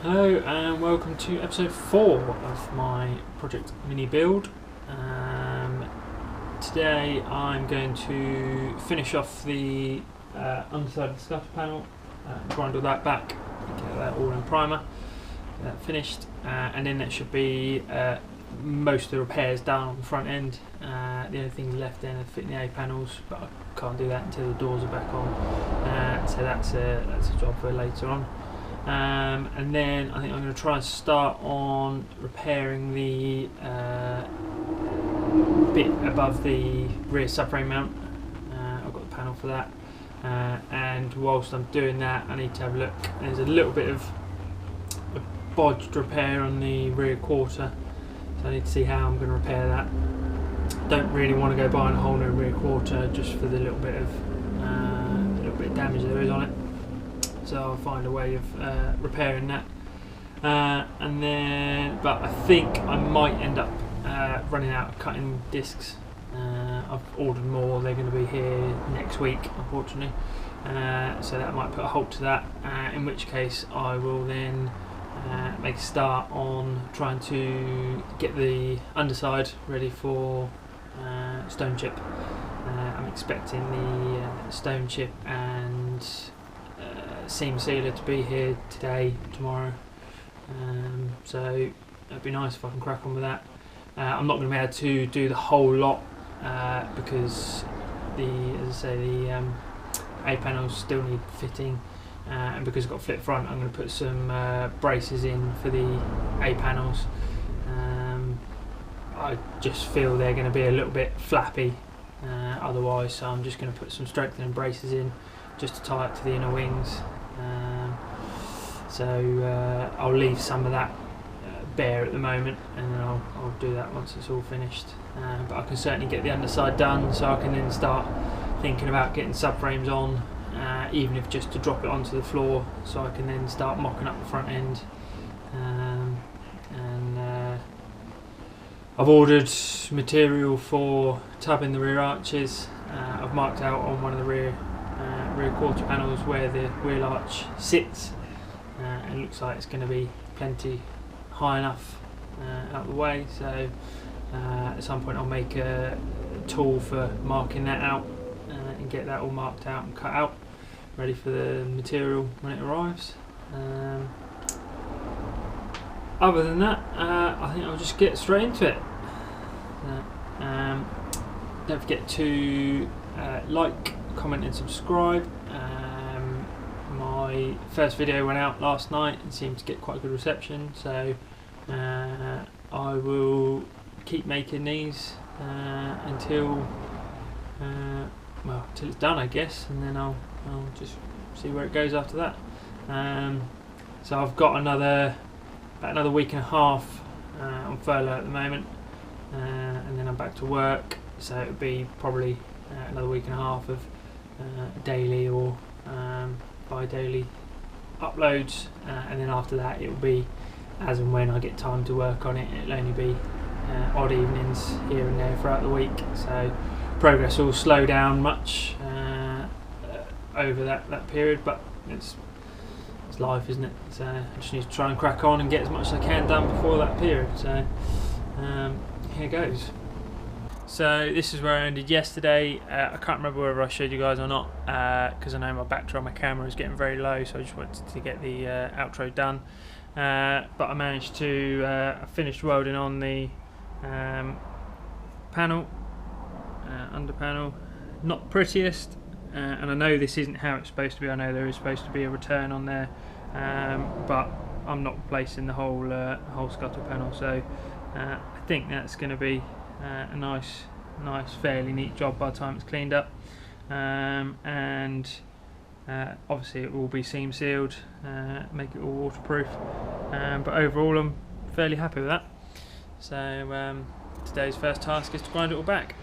Hello and welcome to episode 4 of my project mini build. Today I'm going to finish off the underside of the scuttle panel, grind all that back, get that all in primer, get that finished, and then that should be most of the repairs done on the front end. The only thing left then are fitting the A panels, but I can't do that until the doors are back on, so that's a job for later on. And then I think I'm going to try and start on repairing the bit above the rear subframe mount. I've got the panel for that, and whilst I'm doing that I need to have a look. There's a little bit of a bodged repair on the rear quarter, so I need to see how I'm going to repair that. Don't really want to go buying a whole new rear quarter just for the little bit of damage there is on it. So I'll find a way of repairing that, and then. But I think I might end up running out of cutting discs. I've ordered more; they're going to be here next week, unfortunately. So that might put a halt to that. In which case, I will then make a start on trying to get the underside ready for stone chip. I'm expecting the stone chip and seam sealer to be here today, tomorrow, so it'd be nice if I can crack on with that. I'm not going to be able to do the whole lot because the A panels still need fitting, and because I've got flip front, I'm going to put some braces in for the A panels. I just feel they're going to be a little bit flappy otherwise, so I'm just going to put some strengthening braces in just to tie it to the inner wings. So I'll leave some of that bare at the moment, and then I'll do that once it's all finished. But I can certainly get the underside done, so I can then start thinking about getting subframes on, even if just to drop it onto the floor, so I can then start mocking up the front end. I've ordered material for tubbing the rear arches. I've marked out on one of the rear quarter panels where the wheel arch sits, and it looks like it's going to be plenty high enough out of the way, so at some point I'll make a tool for marking that out and get that all marked out and cut out, ready for the material when it arrives. Other than that, I think I'll just get straight into it. Don't forget to like, comment and subscribe. My first video went out last night and seemed to get quite a good reception, so I will keep making these until it's done, I guess, and then I'll just see where it goes after that. So I've got about another week and a half on furlough at the moment, and then I'm back to work, so it'll be probably another week and a half of daily or bi-daily uploads, and then after that it will be as and when I get time to work on it. It'll only be odd evenings here and there throughout the week, so progress will slow down much over that period, but it's life, isn't it? So I just need to try and crack on and get as much as I can done before that period, so here goes. So this is where I ended yesterday. I can't remember whether I showed you guys or not, because I know my battery on my camera is getting very low, so I just wanted to get the outro done. But I managed to I finished welding on the panel, under panel. Not the prettiest, and I know this isn't how it's supposed to be. I know there is supposed to be a return on there, but I'm not replacing the whole scuttle panel, so I think that's going to be a nice, fairly neat job by the time it's cleaned up, and obviously it will be seam sealed, make it all waterproof, but overall I'm fairly happy with that. So today's first task is to grind it all back.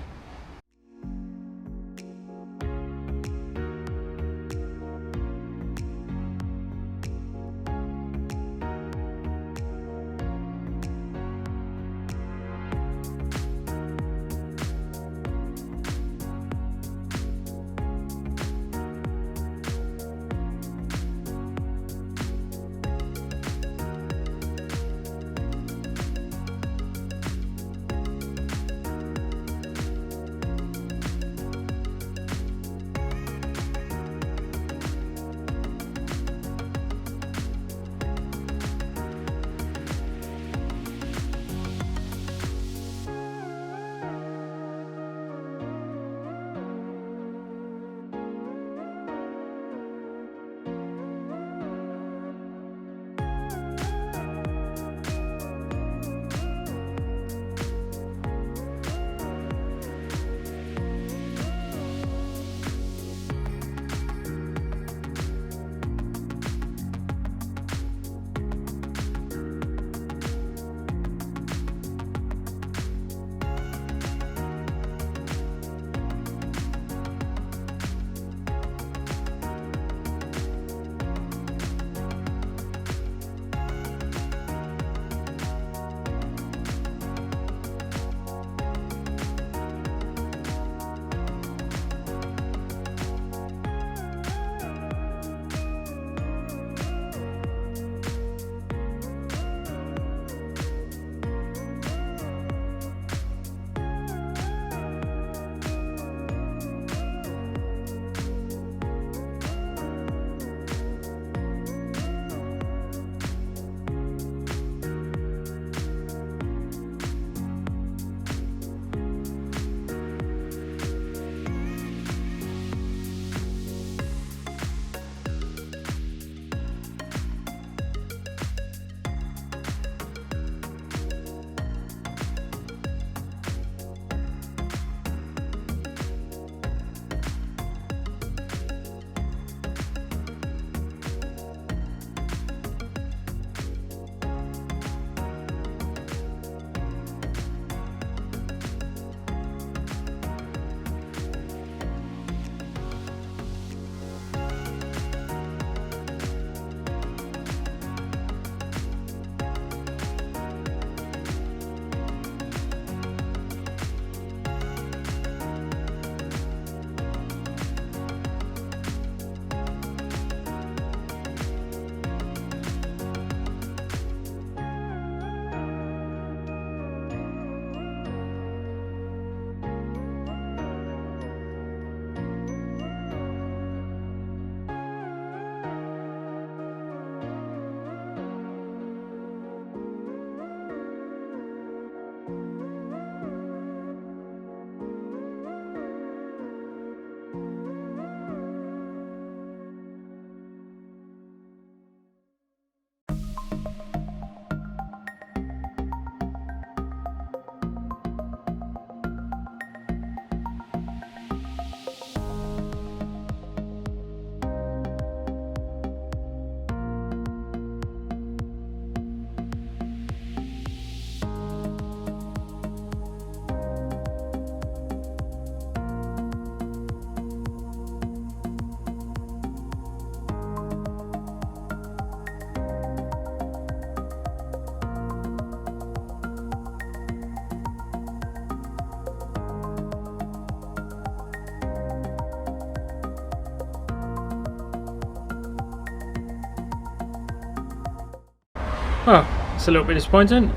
Well, it's a little bit disappointing.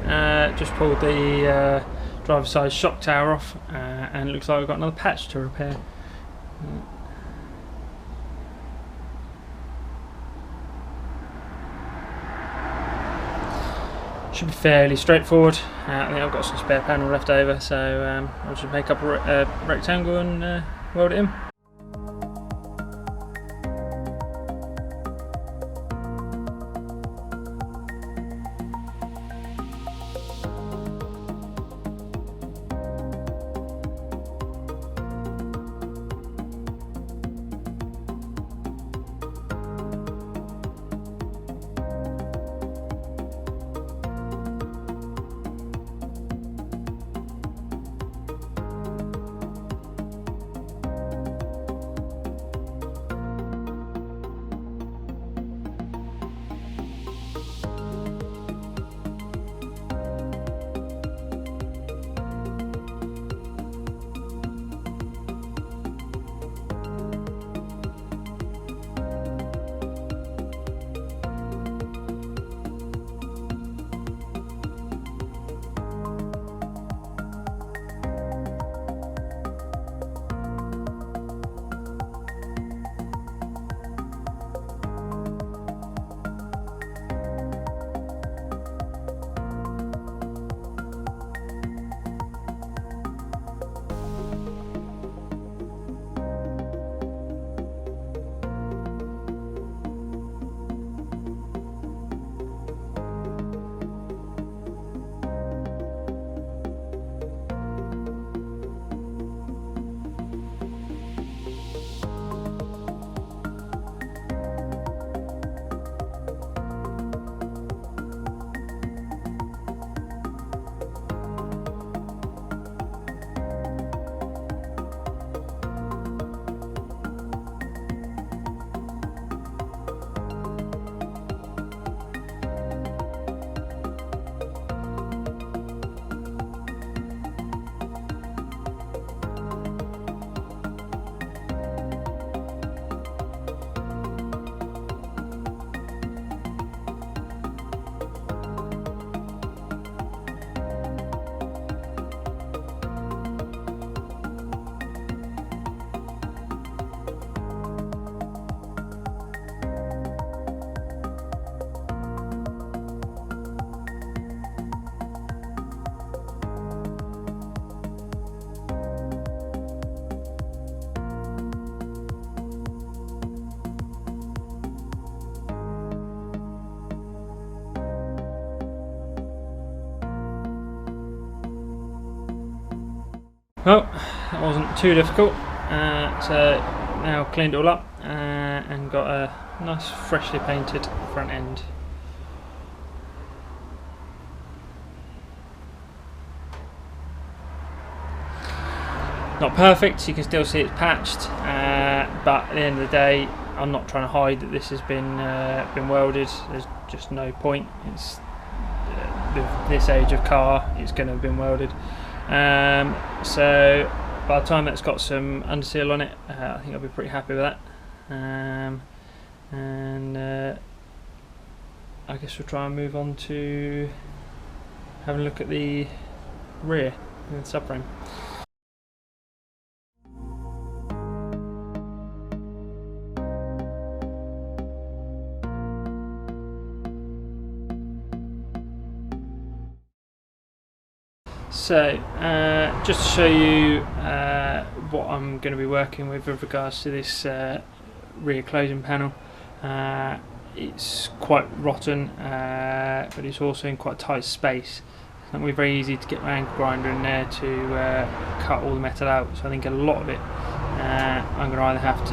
Just pulled the driver's side shock tower off, and it looks like we've got another patch to repair. Should be fairly straightforward. I think I've got some spare panel left over, so I'll just make up a rectangle and weld it in. Well, that wasn't too difficult, so now cleaned it all up and got a nice freshly painted front end. Not perfect, you can still see it's patched, but at the end of the day I'm not trying to hide that this has been welded. There's just no point. It's this age of car, it's going to have been welded. So by the time that's got some underseal on it, I think I'll be pretty happy with that. And I guess we'll try and move on to having a look at the rear and the subframe. So, just to show you what I'm going to be working with regards to this rear closing panel. It's quite rotten, but it's also in quite a tight space. It's not really very easy to get my angle grinder in there to cut all the metal out, so I think a lot of it I'm going to either have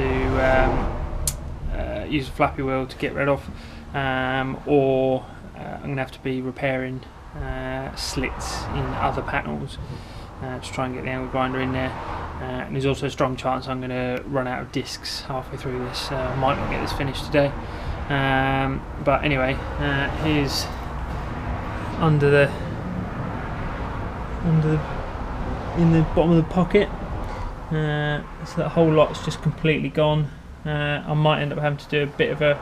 to use a flappy wheel to get rid of, or I'm going to have to be repairing slits in other panels to try and get the angle grinder in there. And there's also a strong chance I'm going to run out of discs halfway through this. I might not get this finished today, but anyway, here's in the bottom of the pocket, so that whole lot's just completely gone. I might end up having to do a bit of a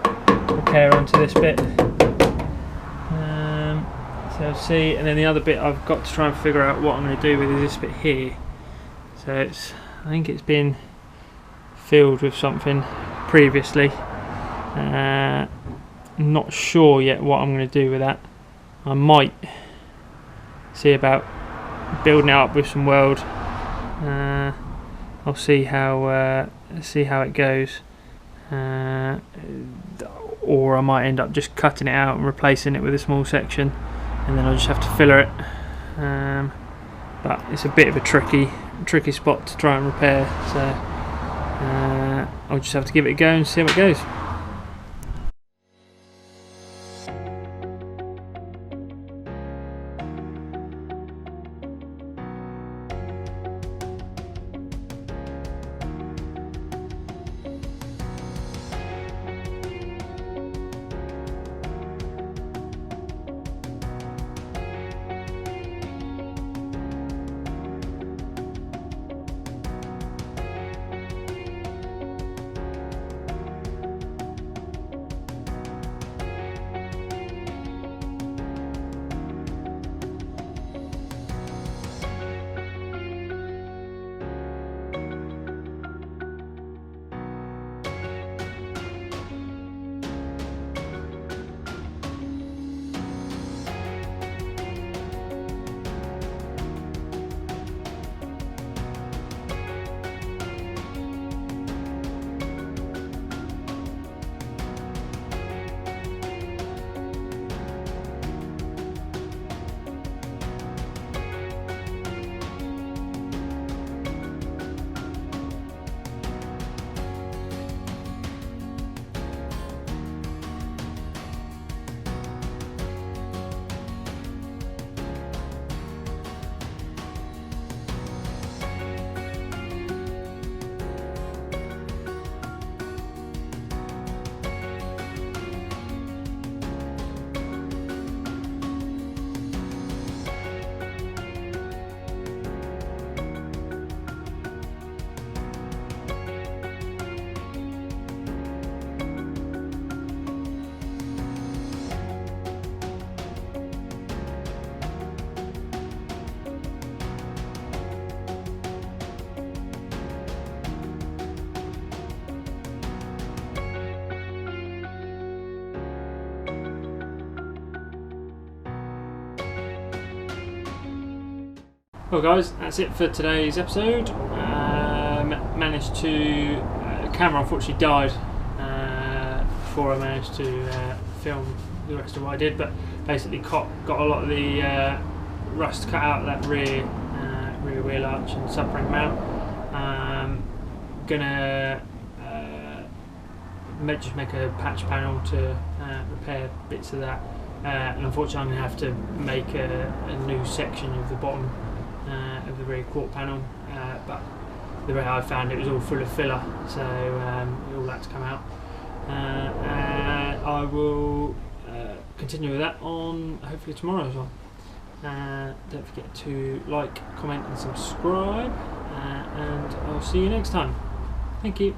repair onto this bit. So I'll see, and then the other bit I've got to try and figure out what I'm going to do with is this bit here. So I think it's been filled with something previously. Not sure yet what I'm going to do with that. I might see about building it up with some weld. I'll see how it goes, or I might end up just cutting it out and replacing it with a small section, and then I'll just have to filler it. But it's a bit of a tricky spot to try and repair, so I'll just have to give it a go and see how it goes. Well guys, that's it for today's episode. Managed to, camera unfortunately died before I managed to film the rest of what I did, but basically got a lot of the rust cut out of that rear wheel arch and subframe mount. Gonna just make a patch panel to repair bits of that, and unfortunately I'm going to have to make a new section of the bottom of the rear quarter panel, but the way I found it was all full of filler, so all that's come out. I will continue with that on hopefully tomorrow as well. Don't forget to like, comment and subscribe, and I'll see you next time. Thank you.